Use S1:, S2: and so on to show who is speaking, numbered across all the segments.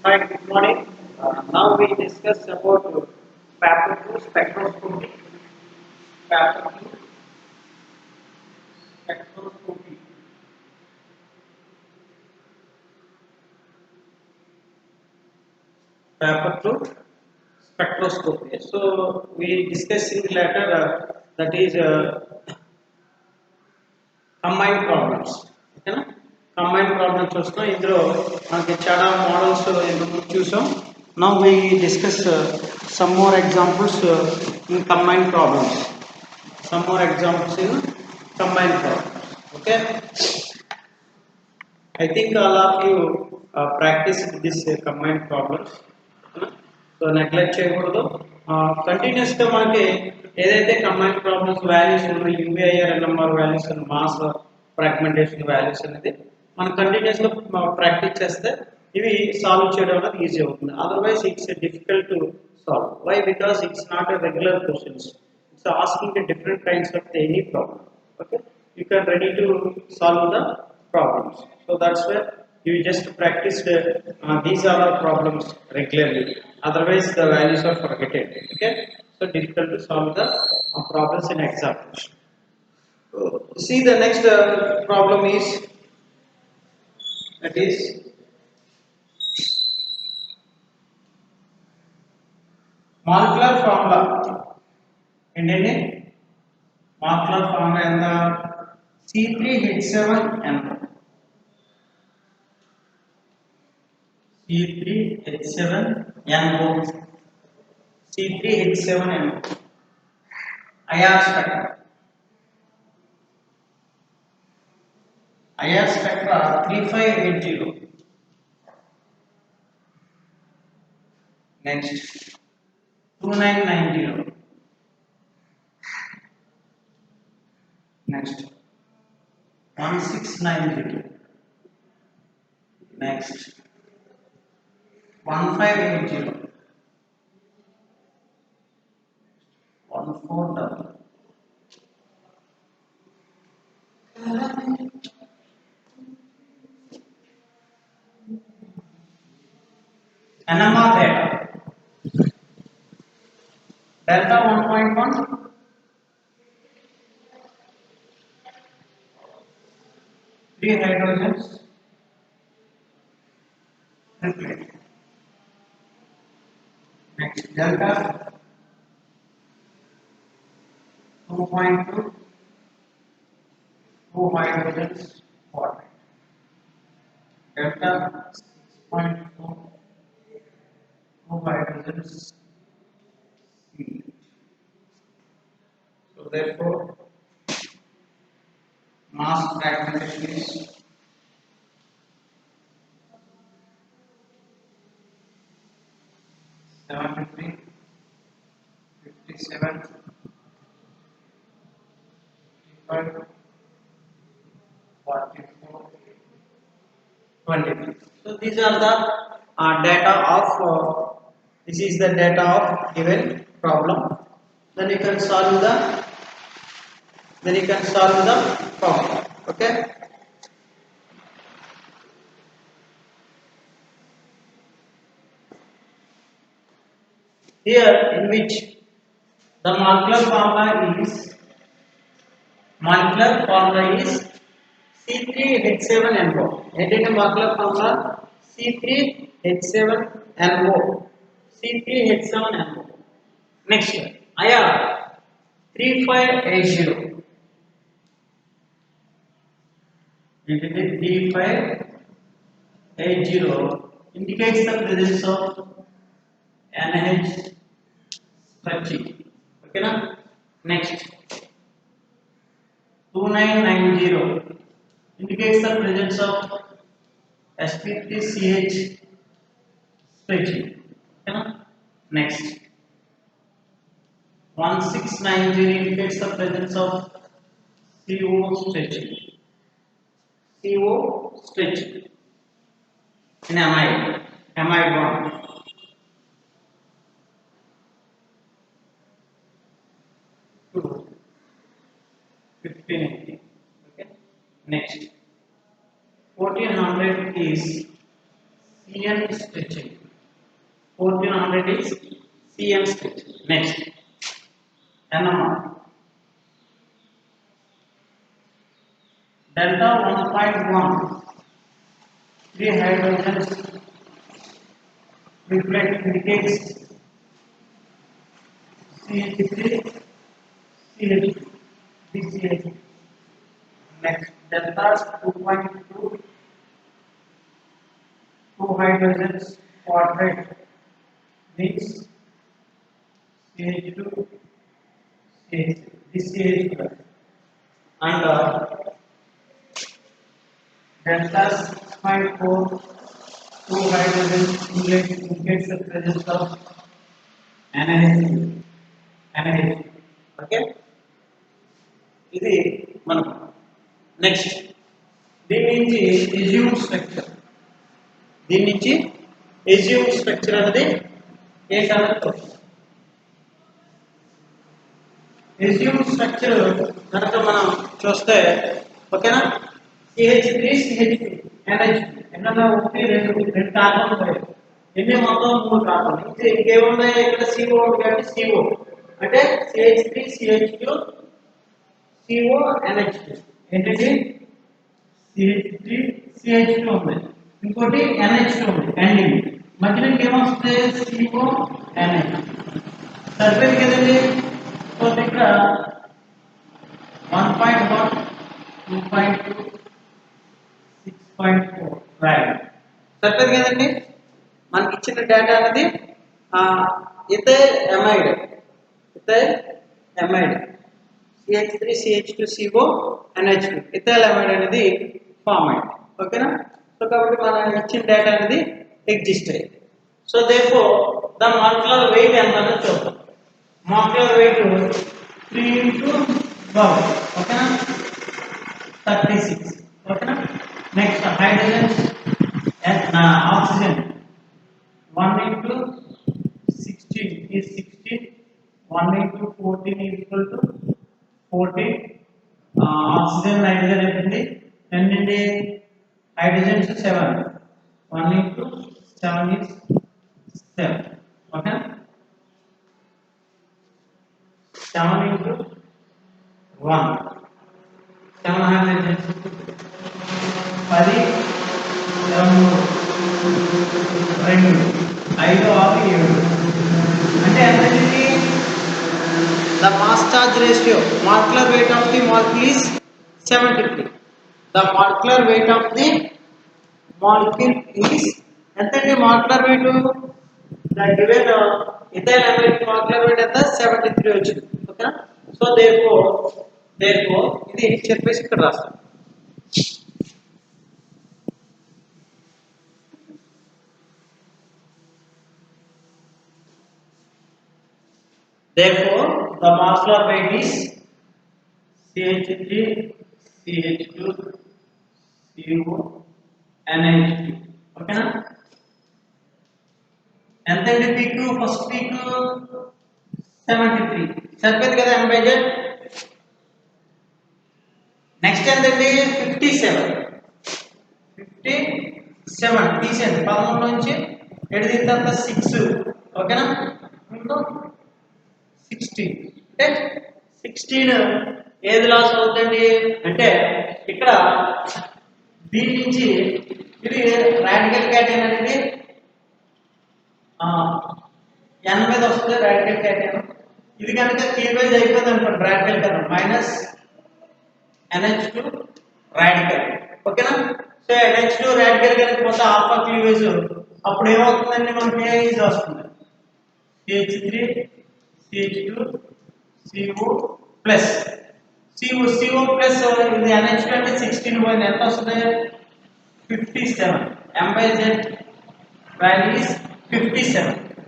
S1: Hi, good morning. Now we discuss about paper 2 spectroscopy. Paper 2 spectroscopy. Paper 2 spectroscopy. So we discuss in later that is combined problems. ఓకేనా combine problems చూస్తున్నాం ఇందులో మనకి చాలా models ఇంతకు చూసాం now we discuss some more examples in combine problems some more examples in combined problems. Okay, I think all of you practice this combined problems. So neglect చేయకూడదు continuous గా మనకి ఏదైతే కంబైన్ ప్రాబ్లమ్స్ వాల్యూస్ ఉన్నాయి UV IR NMR values and mass fragmentation values అనేది మనం continuous గా practice చేస్తే ఇవి సాల్వ్ చేయడం అనేది ఈజీ అవుతుంది otherwise it's difficult to solve why because it's not a regular questions it's asking a different kinds of any problem okay you can ready to solve the problems so that's where you just practice these are the problems regularly otherwise the values are forgotten okay so difficult to solve the problems in examples see the next problem is that is molecular formula ఏంటండి molecular formula ఎంత C3H7NO C3H7NO C3H7NO IR spectra 3580 next 2990 next 1690 next 1580 1400 NMR delta 1.1 3 hydrogens next delta 2.2 2 hydrogens water delta 6.2 2 hydrogens C. So therefore mass fragmentation is 73 57 55 44 20. So these are the data of this is the data of given problem. Then you can solve the problem. Okay. Here in which the molecular formula is C3H7NO. Identity molecular formula C3H7NO. C3H7NO. Next IR 3580. Identity 3580 indicates the presence of NH stretching. Okay na? Next 2990 indicates the presence of sp3ch stretching. Okay na? Next 1690 indicates the presence of CO stretching. CO stretching in amide bond. 1580. Okay. Next 1400 is CN stretching. 1400 is CN stretching. Next, NMR. Delta 1.1. 3 hydrogens reflect indicates CH3, CH2, BCH. Next, delta 2.2. 2 hydrogens quadrate means CH2, CH3. This CH plus. And delta 6.4. 2 hydrogens indicates the presence of NH. Okay. ఇది మనం next దీని నుంచి assume structure అనేది ఏంటంటే assume structure కనుక మనం చూస్తే ఓకేనా CH3 CH2 NH ఎన్నన్నా ఒకటి రెండు కార్బన్ పోయాయి ఎన్ని మొత్తం 3 కార్బన్ ఇంకేమున్నాయి ఇక్కడ CO ఉంది కాబట్టి CO అంటే CH3 CH2 CO NH2 ఏంటంటే CH3 CH2 ఉంది ఇంకోటి NH2 ఉంది ఎండింగ్ మధ్యలో ఏమొస్తుంది CO NH సరిపోయింది కదండి సో ఇక్కడ 1.1 2.2 6.4 రైట్ సరిపోయింది కదండి మనకి ఇచ్చిన డేటా అనేది ethyl amide CH3 CH2 CO NH2 ethyl amide అనేది ఫామ్ అయింది ఓకేనా సో కాబట్టి మన ఇచ్చిన డేటా అనేది ఎగ్జిస్ట్ అయ్యింది so therefore the molecular weight ఎంత అనేది చూద్దాం మాలిక్యులర్ వెయిట్ 3 into 12 ఓకేనా 36 ఓకేనా next hydrogens oxygen 1 into 16 is 16 1 into 14 is equal to 14 oxygen nitrogen అయిపోయింది ఎన్ని hydrogens 7 1 into 7 is 7 okay 7 into 1 7 hydrogens 10 2 5 6 7 అంటే ఎంతది the mass charge ratio molecular weight of the molecule is 73 the molecular weight of the molecule is ఎంతండి molecular weight the given ethyl amide molecular weight ఎంత 73 వచ్చింది ఓకేనా so therefore ఇది చెప్పేసి ఇక్కడ రాస్తాం therefore the molecular weight is CH3 CH2 CO NH2 ఓకేనా ఎంతండి పీక్ ఫస్ట్ పీక్ 73 సరిపోయింది కదా m by z నెక్స్ట్ ఎంతండి 57 తీసేయండి 13 నుంచి 7 దీని తర్వాత 6 ఓకేనా ఇంకో 16 అంటే 16 ఏది లాస్ అవుతుంది అంటే ఇక్కడ దీని నుంచి ఇది రాడికల్ క్యాటైన్ అనేది n మీద వస్తుంది రాడికల్ క్యాటైన్ ఇది కనుక క్లీవేజ్ అయిపోయింది అనుకోండి రాడికల్ కదా మైనస్ NH2 రాడికల్ ఓకేనా సో NH2 రాడికల్ కనుక పోతే ఆల్ఫా క్లీవేజ్ అప్పుడు ఏమవుతుందండి మనకి ఇది వస్తుంది CH3 CH2 CO plus CO plus ఇది NH2 అంటే 16 పోయింది ఎంత వస్తుంది 57 m by z value is 57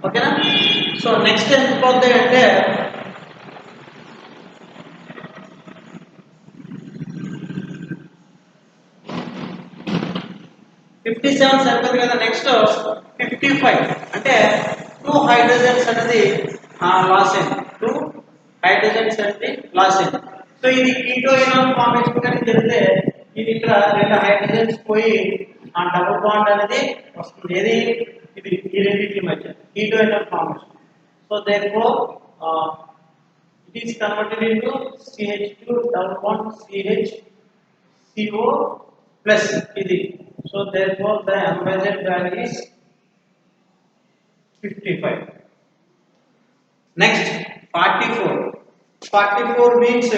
S1: ఓకేనా సో నెక్స్ట్ ఎంత పోతుంది అంటే సరిపోతుంది కదా నెక్స్ట్ 55 అంటే 2 హైడ్రోజన్స్ అనేది లాస్ అయింది 2 హైడ్రోజన్స్ అనేది లాస్ అయింది సో ఇది కీటో ఇనాన్ ఫార్మేషన్ కానీ జరిగితే ఇది ఇక్కడ 2 హైడ్రోజన్స్ పోయి ఆ డబుల్ బాండ్ అనేది వస్తుంది. ఏది ఇది ఈ రెండింటి మధ్య ketone formation. So therefore it is converted into CH2 double bond CHCO plus ఇది. So therefore the ambient value is 55. Next 44. 44 means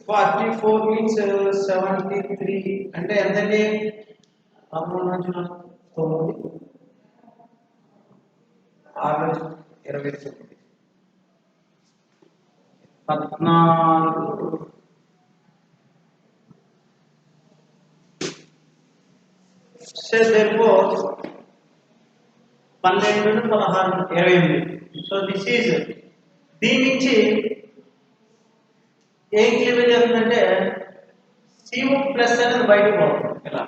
S1: 44 means 73 అంటే ఎంతండి 14 so therefore 12 16 28. So this is దీని నుంచి ఏం క్లీవేజ్ అవుతుందంటే CO ప్లస్ అనేది బయటకు పోతుంది ఇలా.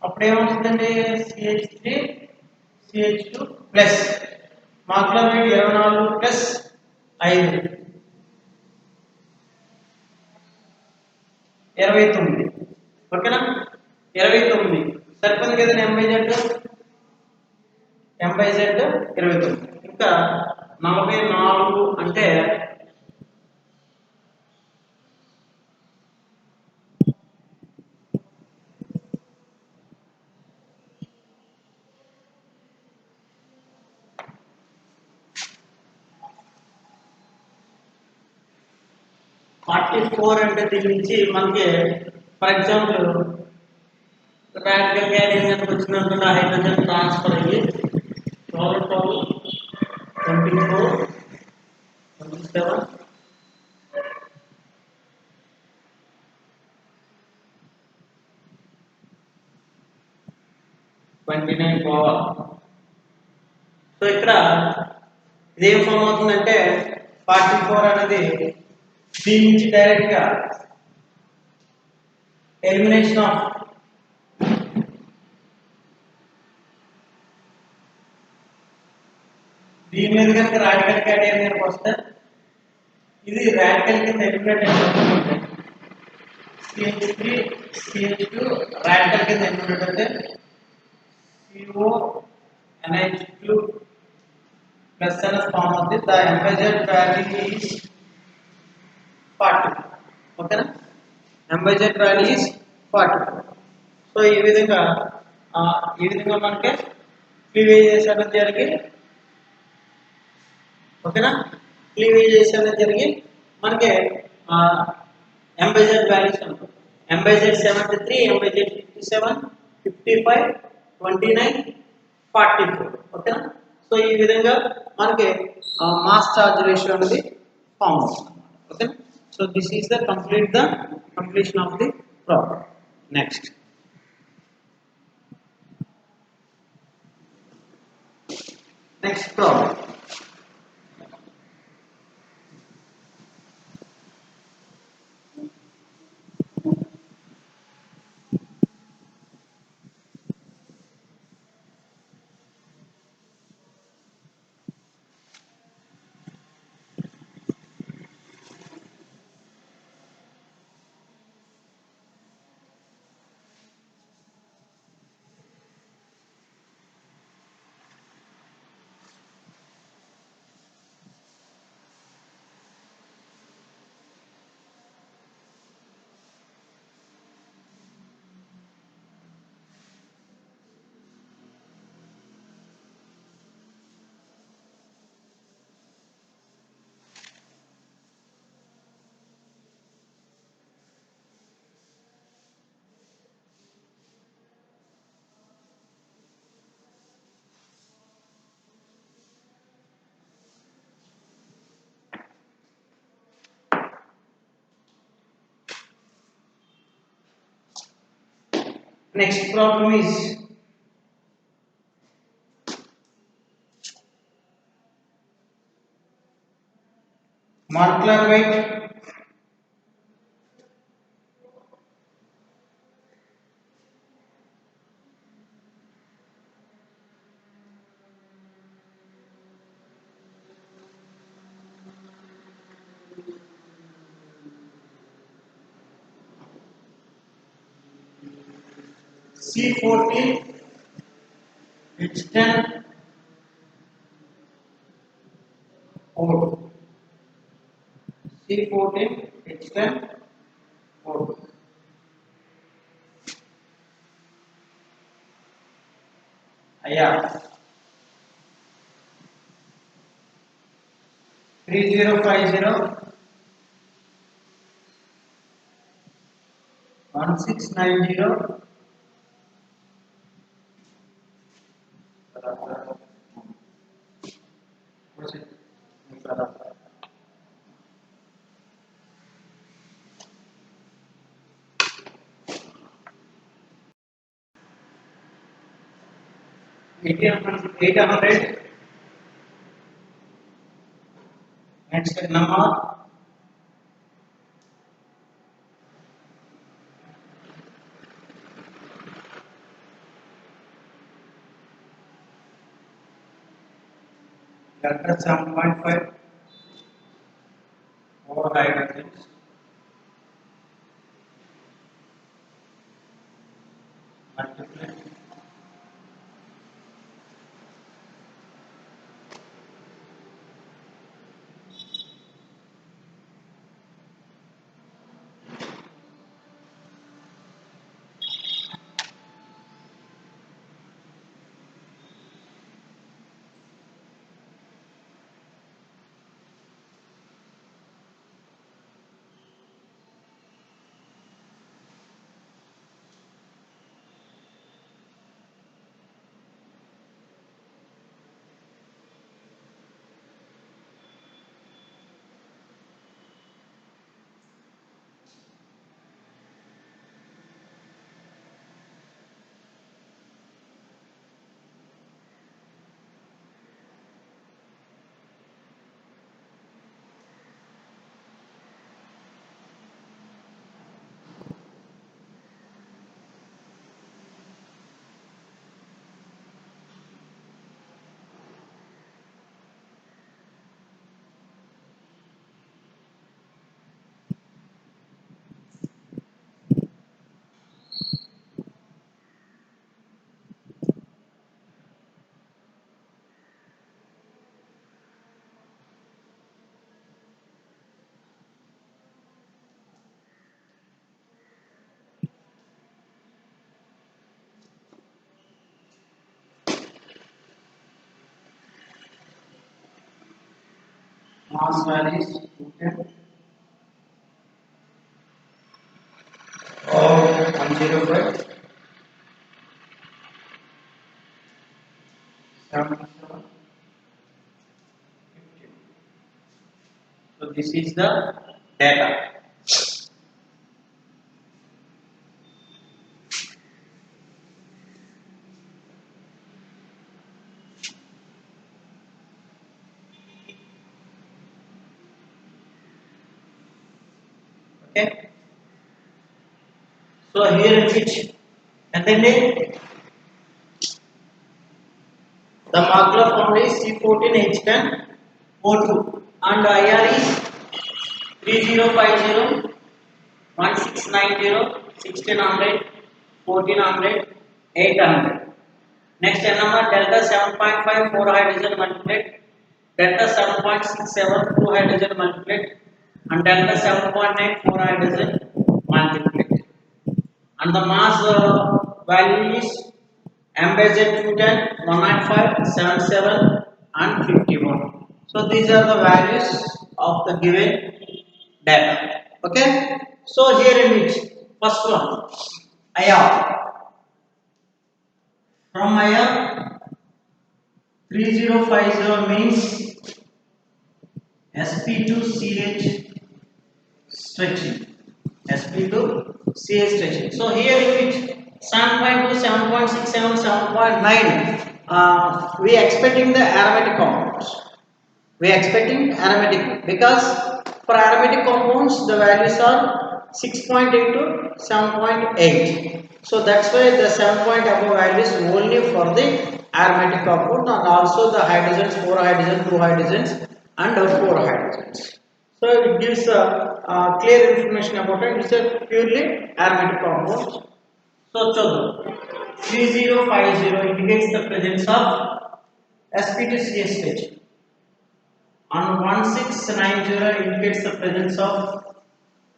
S1: అప్పుడు ఏమవుతుందండి CH3 CH2 ప్లస్ మాక్లోరైడ్ 24 ప్లస్ 5 29. ఓకేనా 29 సరిపోయింది కదండి. MZ 29 ఇంకా 44 అంటే అంటే దీని నుంచి మనకి ఫర్ ఎగ్జాంపుల్ రాడికల్ క్యారియర్ వచ్చినప్పుడు హైడ్రోజన్ ట్రాన్స్ఫర్ అయ్యి 12 24 27 29 పోవాలి. సో ఇక్కడ ఇదేం ఫామ్ అవుతుందంటే 44 అనేది దీని నుంచి డైరెక్ట్ గా ఎలిమినేషన్ ఆఫ్ దీని మీద కనుక రాడికల్ క్యారియర్ కనుక వస్తే ఇది రాడికల్ కింద ఎలిమినేట్ అయిపోతుంది. CH3 CH2 రాడికల్ కింద ఎలిమినేట్ అయితే CO NH2 ప్లస్ అనే ఫామ్ అవుతుంది. The MZ value is 40. ఓకేనా MZ వాల్యూ ఈజ్ 40. సో ఈ విధంగా మనకి క్లీవేజ్ అనేది జరిగి ఓకేనా క్లీవేజ్ అనేది జరిగి మనకి MZ వాల్యూస్ ఉంటాయి. MZ 73 MZ 57 55 29 44. ఓకేనా సో ఈ విధంగా మనకి మాస్ చార్జ్ రేషియో అనేది ఫామ్ అవుతుంది. ఓకేనా so this is the completion of the problem. Next problem. Next problem is molecular weight C14 H10 O2. C14 H10 O2. Yeah. 3050 1690. What's it? 800. Next number. Delta 7.5 over hydrogens. Multiply. Mass values of 105 77. So this is the data. Okay. So here in which and then the molecular formula is C14H10 O2 and IR is 3050 1690 1600 1400 800. Next number delta 7.5 4 hydrogen multiplet, delta 7.67 2 hydrogen multiplet, and delta 7.9 4 hydrogen multiplet. And the mass value is MZ210, 105, 77, and 51. So these are the values of the given data. Okay. So here in which first one, IR from IR 3050 means sp2ch stretching. sp2ch stretching. So here in which 7.2, 7.67, 7.9 we expecting the aromatic compounds. We are expecting aromatic because for aromatic compounds the values are 6.8 to 7.8. So that's why the 7 point above value is only for the aromatic compound and also the hydrogens, 4 hydrogens, 2 hydrogens and 4 hydrogens. So it gives clear information about it. It's a purely aromatic compound. So 3050 indicates the presence of sp2cs stretching, and 1690 indicates the presence of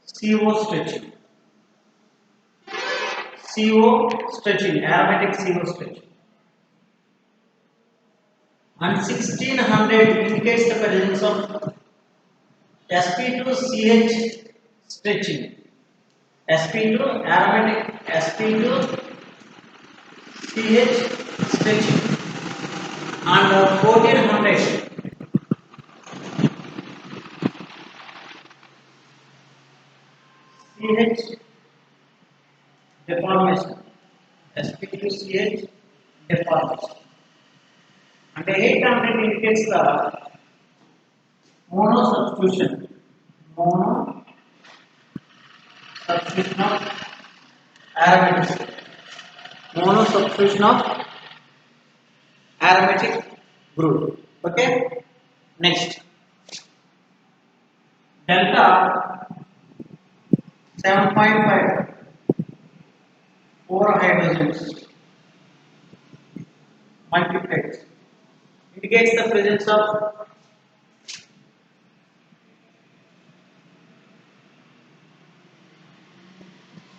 S1: CO stretching. CO stretching, aromatic CO stretching. And 1600 indicates the presence of sp2ch stretching. sp2 aromatic sp2ch stretching. And 1400 CH deformation, sp2ch deformation. And 800 indicates the mono substitution of aromatics, mono substitution of aromatic group. Okay, next delta 7.5, 4 hydrogens multiplied indicates the presence of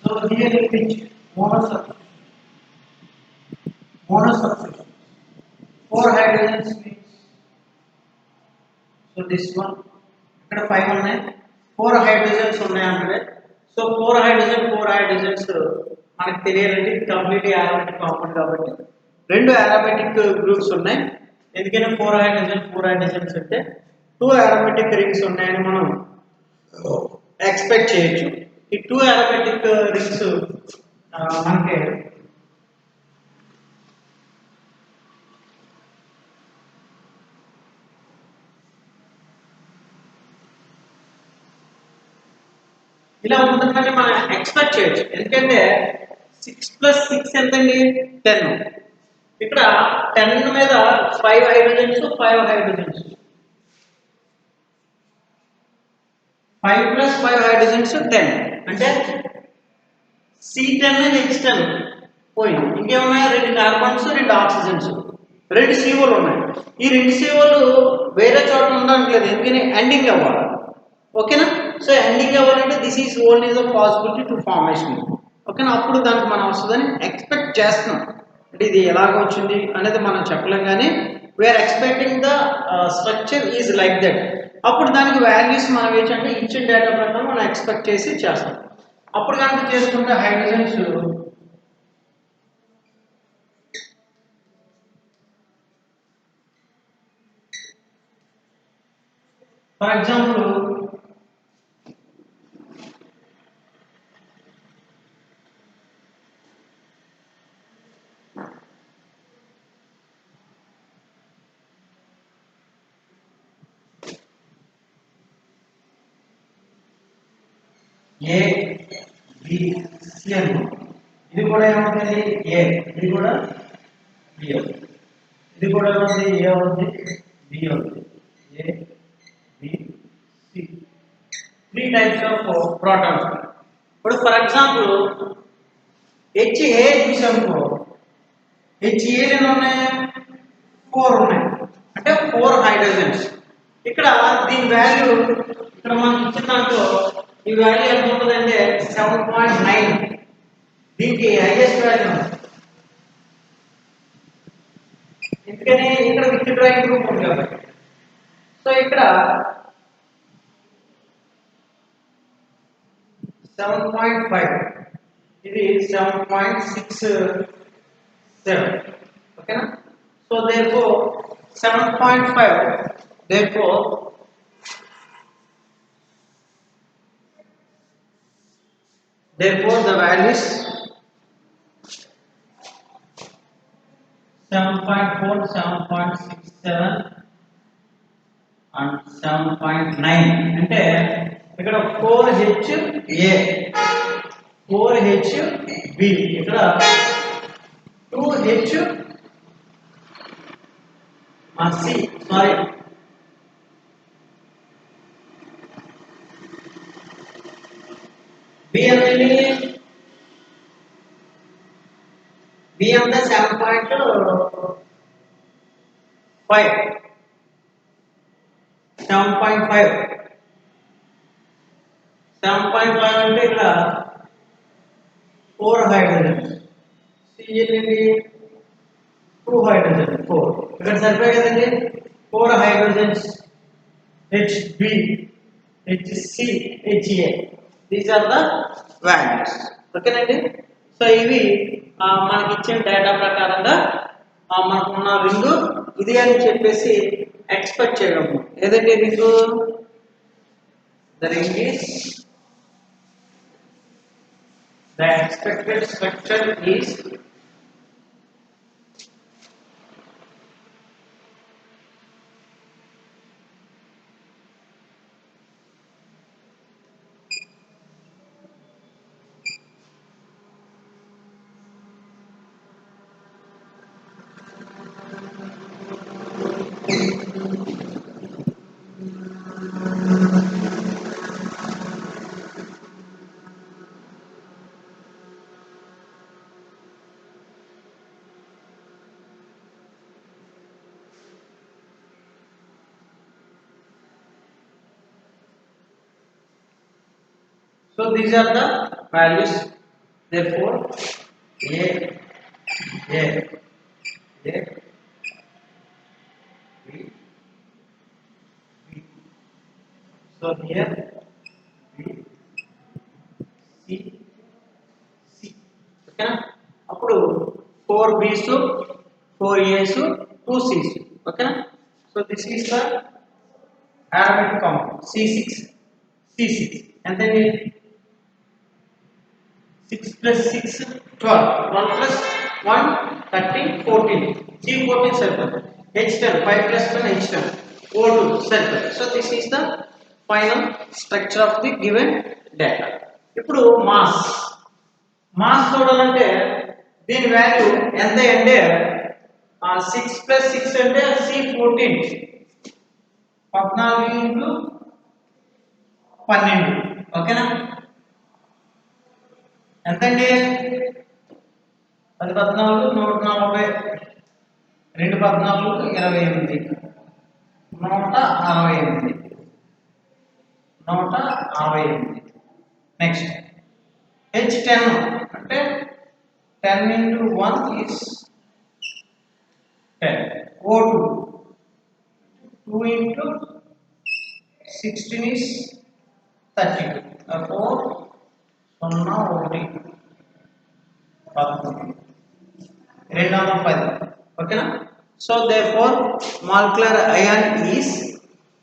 S1: so here which mono substitution 4 hydrogens means so this one ఇక్కడ 5 ఉన్నాయి 4 hydrogens ఉన్నాయి అంటే so 4 hydrogens మనకు తెలియాలంటే complete aromatic compound కాబట్టి రెండు aromatic groups ఉన్నాయి ఎందుకంటే 4 hydrogens అంటే 2 aromatic రింగ్స్ ఉన్నాయని మనం ఎక్స్పెక్ట్ చేయొచ్చు ఈ 2 aromatic రింగ్స్ మనకి ఇలా ఉంటుందని మనం ఎక్స్పెక్ట్ చేయొచ్చు ఎందుకంటే 6 + 6 ఎంతండి 10 ఇక్కడ 10 మీద 5 హైడ్రోజన్స్ 5 హైడ్రోజన్స్ 5 + 5 హైడ్రోజన్స్ 10 అంటే C10 H10 పోయింది ఇంకేమున్నాయి రెండు కార్బన్స్ రెండు ఆక్సిజన్స్ రెండు CO లు ఉన్నాయి ఈ రెండు CO లు వేరే చోట ఉండడానికి లేదు ఎందుకని ఎండింగ్ అవ్వాలి ఓకేనా సో ఎండింగ్ అవ్వాలంటే this is only the possibility to formation ఓకేనా అప్పుడు దానికి మనం వస్తుందని ఎక్స్పెక్ట్ చేస్తున్నాం అంటే ఇది ఎలాగ వచ్చింది అనేది మనం చెప్పలేం కానీ we're expecting the structure is like that అప్పుడు దానికి వాల్యూస్ మనం ఏంటంటే ఇచ్చిన డేటా ప్రకారం మనం ఎక్స్పెక్ట్ చేసి చేస్తాం అప్పుడు కనుక చేసుకుంటే hydrogens for example A B C ఇది కూడా ఏమవుతుంది A ఇది కూడా B అవుతుంది ఇది కూడా ఏమవుతుంది A అవుతుంది B అవుతుంది A B C 3 types of protons ఇప్పుడు ఫర్ ఎగ్జాంపుల్ HA చూసాము HA ఎన్ని ఉన్నాయి 4 ఉన్నాయి అంటే 4 హైడ్రోజన్స్ ఇక్కడ దీని వాల్యూ ఇక్కడ మనకి ఇచ్చిన దాంట్లో ఈ వాల్యూ ఎంత ఉంటుందంటే 7.9 దీనికి హైయెస్ట్ వాల్యూ ఎందుకని ఇక్కడ విత్ డ్రాయింగ్ గ్రూప్ ఉంది కాబట్టి సో ఇక్కడ 7.5 ఇది 7.67 ఓకేనా so therefore 7.5 therefore the value is 7.4 7.67 and 7.9 అంటే ఇక్కడ 4HA 4HB ఇక్కడ 2H C సారీ B అనేది బి అంతా 7.5 7.5 7.5 అంటే ఇక్కడ 4 హైడ్రోజన్స్ సిఎల్ ఏంటి 2 హైడ్రోజన్ 4 ఇక్కడ సరిపోయి కదండి 4 hydrogens HB HC HA these are the values ఓకేనండి సో ఇవి మనకి ఇచ్చిన డేటా ప్రకారంగా మనకున్న రింగ్ ఇది అని చెప్పేసి ఎక్స్పెక్ట్ చేయడం ఏదంటే ring the ring is the expected structure is so these are the values therefore a a a b b so here b c c okay na appudu 4 b's 4 a's 2 c's okay na so this is the arithmetic compound c6 c6 and then 6 plus 6 12 12 plus 1 13 14 c14 circle h10 5 plus 10 h10 o2 circle so this is the final structure of the given data ఇప్పుడు mass చూడాలంటే దీని value ఎంత అంటే 6 plus 6 అంటే c14 14 into 12 ఓకేనా ఎంతండి 10 14 140 2 14 28 168 168 next h10 అంటే 10 into 1 is 10 o2 2 into 16 is 32 therefore 0 1 210 ఓకేనా so therefore molecular ion is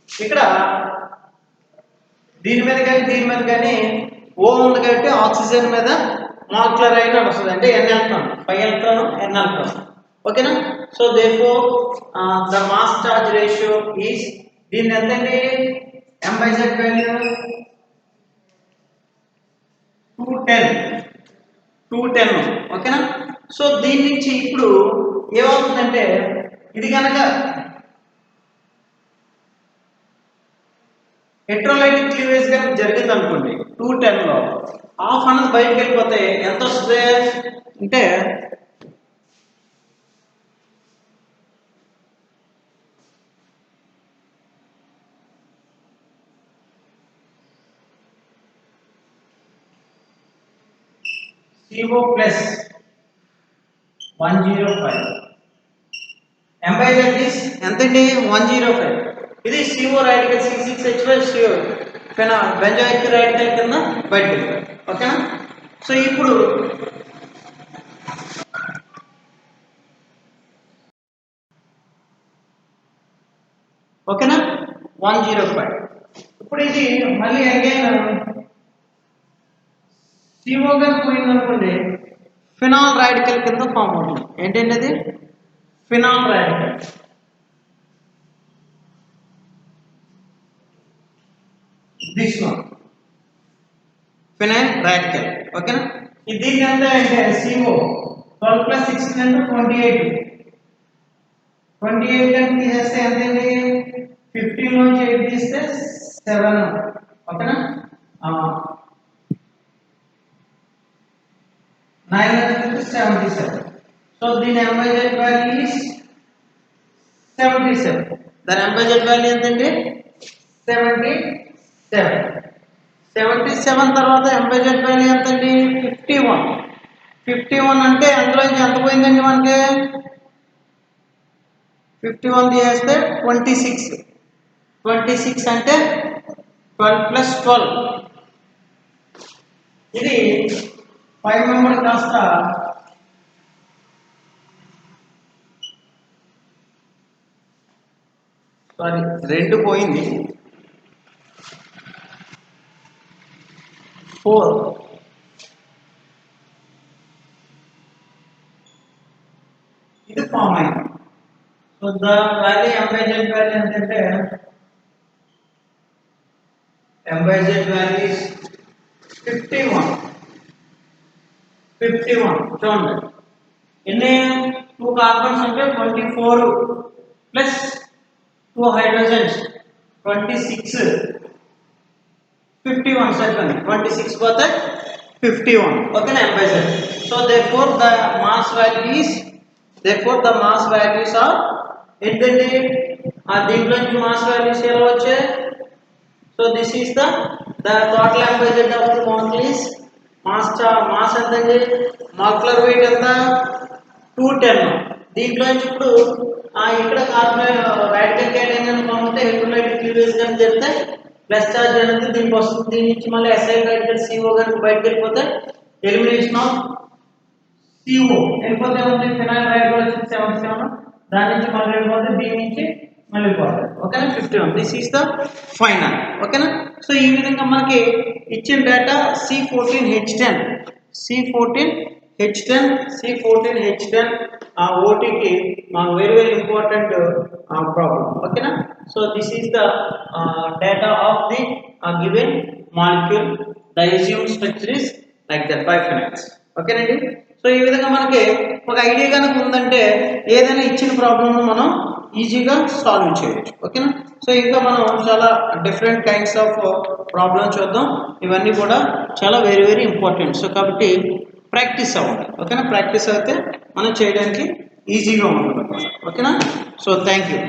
S1: ఇక్కడ దీని మీద కానీ O ఉంది కాబట్టి ఆక్సిజన్ మీద molecular ion వస్తుంది అంటే n electron 5 electron n electron ఓకేనా so therefore the mass charge ratio is దీని ఎంతండి m/z వాల్యూ 210 ఓకేనా సో దీని నుంచి ఇప్పుడు ఏమవుతుందంటే ఇది కనుక ఎలక్ట్రోలైటిక్ క్లీవేజ్ కనుక జరిగింది అనుకోండి 210 లో హాఫ్ అనేది బయటకు వెళ్ళిపోతే ఎంత వస్తుంది అంటే CO plus 105 m/z is ఎంతండి 105 ఇది CO radical C6H5 CO phenol benzoic radical కింద బయటకు ఓకేనా సో ఇప్పుడు ఓకేనా 105 ఇప్పుడు ఇది మళ్ళీ అగైన్ CO గా పోయింది అనుకోండి ఫినాల్ రాడికల్ కింద ఫామ్ అవుతుంది ఏంటంటే అది phenol radical this one phenol radical ఓకేనా ఇది దీని ఎంత అంటే CO 12 plus 16 అంటే 28 అంటే తీసేస్తే ఎంతండి 15 నుంచి 8 తీస్తే 7 ఓకేనా 9 77 సో దీని ఎంబైజెడ్ వాల్యూ ఈస్ 77. దాని ఎంబైజెడ్ వాల్యూ ఎంతండి? 77. 77 తర్వాత ఎంబైజెడ్ వాల్యూ ఎంతండి? 51. 51 అంటే అందులో ఎంత పోయిందండి మనకి? 51 తీసేస్తే 26. 26 అంటే 12 ప్లస్ 12. ఇది 5 మెంబర్ కాస్త సారీ 2 పోయింది 4. ఇది ఫామ్ అయింది. So the value m by z value ఎంతంటే ఎంబైజెడ్ వాల్యూ ఇస్ 51. చూడండి ఎన్ని 2 కార్బన్స్ అంటే 24 ప్లస్ 2 హైడ్రోజన్స్ 26. 51 సెకండ్ 26 పోతే 51. ఓకేనా m by z. So therefore the mass values are ఏంటండి దీంట్లో నుంచి మాస్ వాల్యూస్ ఎలా వచ్చాయి? So this is the total m by z of the molecules. Mass ఎంతండి? మాలిక్యులర్ వెయిట్ ఎంత? 210. దీంట్లో నుంచి ఇప్పుడు ఇక్కడ కార్బన్ రాడికల్ క్యాటైన్ ఫామ్ అవుతే ఎలక్ట్రోలైట్ క్లీవేజ్ గా చెప్తే ప్లస్ చార్జ్ అనేది దీనికి వస్తుంది. దీని నుంచి మళ్ళీ ఎస్ఐల్ రాడికల్ CO గాని బయటకు వెళ్ళిపోతే ఎలిమినేషన్ ఆఫ్ CO వెళ్ళిపోతే ఉంది ఫినాయిల్ రాడికల్ వచ్చి 77. దాని నుంచి మళ్ళీ వెళ్ళిపోతే దీని నుంచి మళ్ళీ పోతుంది. ఓకేనా 51. This is the final. ఓకేనా. సో ఈ విధంగా మనకి ఇచ్చిన డేటా C14H10 ఆ ఓటీకి వెరీ వెరీ ఇంపార్టెంట్ ప్రాబ్లం. ఓకేనా. So this is the data of the given molecule. The assumed structure is like that biphenyls. ఓకేనండి. సో ఈ విధంగా మనకి ఒక ఐడియా కనుక ఉందంటే ఏదైనా ఇచ్చిన ప్రాబ్లమ్ మనం ఈజీగా సాల్వ్ చేయొచ్చు. ఓకేనా. సో ఇంకా మనం చాలా డిఫరెంట్ కైండ్స్ ఆఫ్ ప్రాబ్లమ్ చూద్దాం. ఇవన్నీ కూడా చాలా వెరీ వెరీ ఇంపార్టెంట్. సో కాబట్టి ప్రాక్టీస్ అవ్వండి. ఓకేనా. ప్రాక్టీస్ అయితే మనం చేయడానికి ఈజీగా ఉంటుంది. ఓకేనా. So thank you.